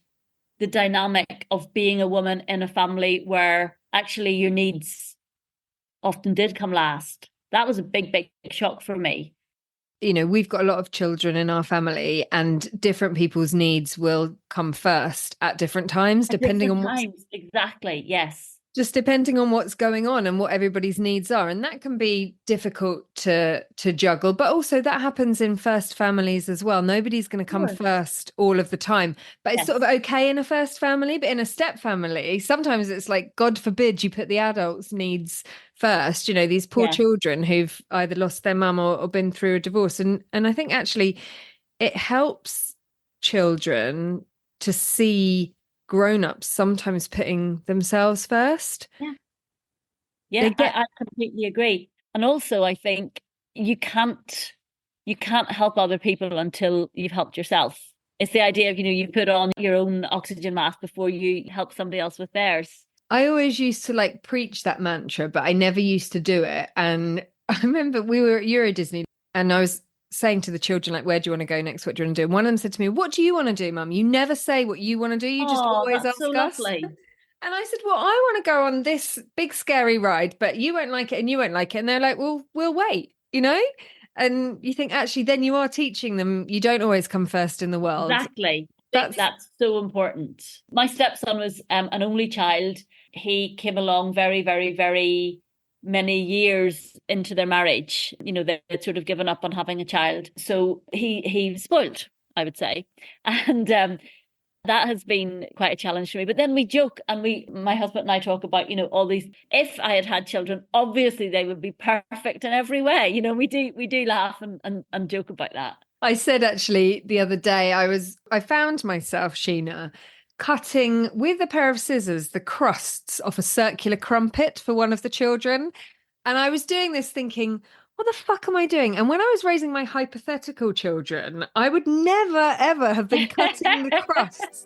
B: the dynamic of being a woman in a family where actually your needs often did come last. That was a big, big shock for me.
C: We've got a lot of children in our family and different people's needs will come first at different times, depending on what.
B: Exactly, yes.
C: Just depending on what's going on and what everybody's needs are. And that can be difficult to juggle. But also that happens in first families as well. Nobody's going to come first all of the time. But it's sort of okay in a first family. But in a step family, sometimes it's like, God forbid you put the adults' needs first. These poor children who've either lost their mum or been through a divorce. And I think actually it helps children to see grown-ups sometimes putting themselves first.
B: I completely agree. And also I think you can't help other people until you've helped yourself. It's the idea of you put on your own oxygen mask before you help somebody else with theirs.
C: I always used to preach that mantra, but I never used to do it. And I remember we were at Euro Disney and I was saying to the children, like, where do you want to go next? What do you want to do? And one of them said to me, what do you want to do, Mum? You never say what you want to do. You just
B: Oh,
C: always
B: that's so
C: ask us.
B: lovely.
C: And I said, well, I want to go on this big scary ride, but you won't like it and you won't like it. And they're like, well, we'll wait, you know? And you think, actually, then you are teaching them you don't always come first in the world.
B: Exactly. That's so important. My stepson was an only child. He came along very, very, very many years into their marriage. You know, they'd sort of given up on having a child. So he was spoiled, I would say. And that has been quite a challenge for me. But then we joke and my husband and I talk about, you know, all these, if I had had children, obviously they would be perfect in every way. You know, we do laugh and joke about that.
C: I said actually the other day, I found myself, Sheena, cutting with a pair of scissors the crusts off a circular crumpet for one of the children. And I was doing this thinking, what the fuck am I doing? And when I was raising my hypothetical children, I would never, ever have been cutting the crusts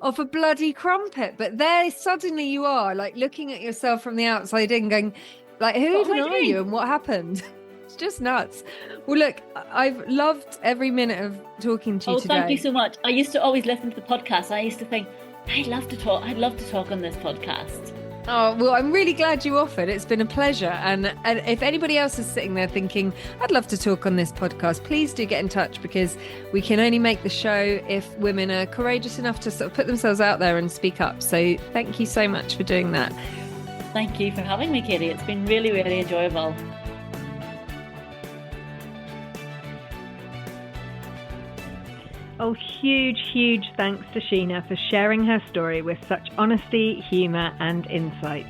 C: off a bloody crumpet. But there suddenly you are, like, looking at yourself from the outside in going, like, who even are you and what happened? It's just nuts. Well, look, I've loved every minute of talking to you today.
B: Thank you so much. I used to always listen to the podcast. I used to think, I'd love to talk on this podcast.
C: Oh, well, I'm really glad you offered. It's been a pleasure. And if anybody else is sitting there thinking, I'd love to talk on this podcast, please do get in touch, because we can only make the show if women are courageous enough to sort of put themselves out there and speak up. So thank you so much for doing that.
B: Thank you for having me, Katie. It's been really, really enjoyable.
A: Oh, huge thanks to Sheena for sharing her story with such honesty, humour and insight.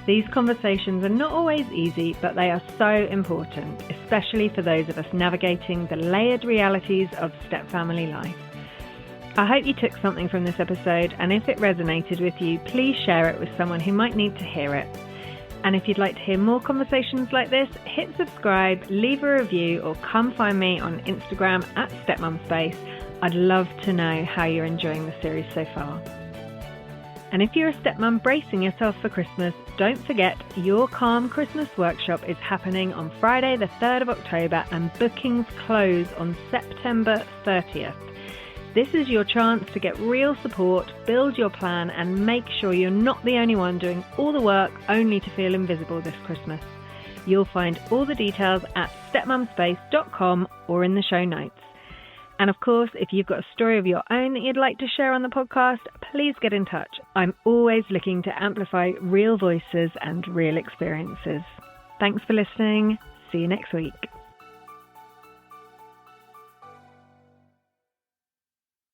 A: These conversations are not always easy, but they are so important, especially for those of us navigating the layered realities of stepfamily life. I hope you took something from this episode, and if it resonated with you, please share it with someone who might need to hear it. And if you'd like to hear more conversations like this, hit subscribe, leave a review, or come find me on Instagram at stepmumspace. I'd love to know how you're enjoying the series so far. And if you're a stepmum bracing yourself for Christmas, don't forget your Calm Christmas Workshop is happening on Friday the 3rd of October and bookings close on September 30th. This is your chance to get real support, build your plan and make sure you're not the only one doing all the work only to feel invisible this Christmas. You'll find all the details at stepmumspace.com or in the show notes. And of course, if you've got a story of your own that you'd like to share on the podcast, please get in touch. I'm always looking to amplify real voices and real experiences. Thanks for listening. See you next week.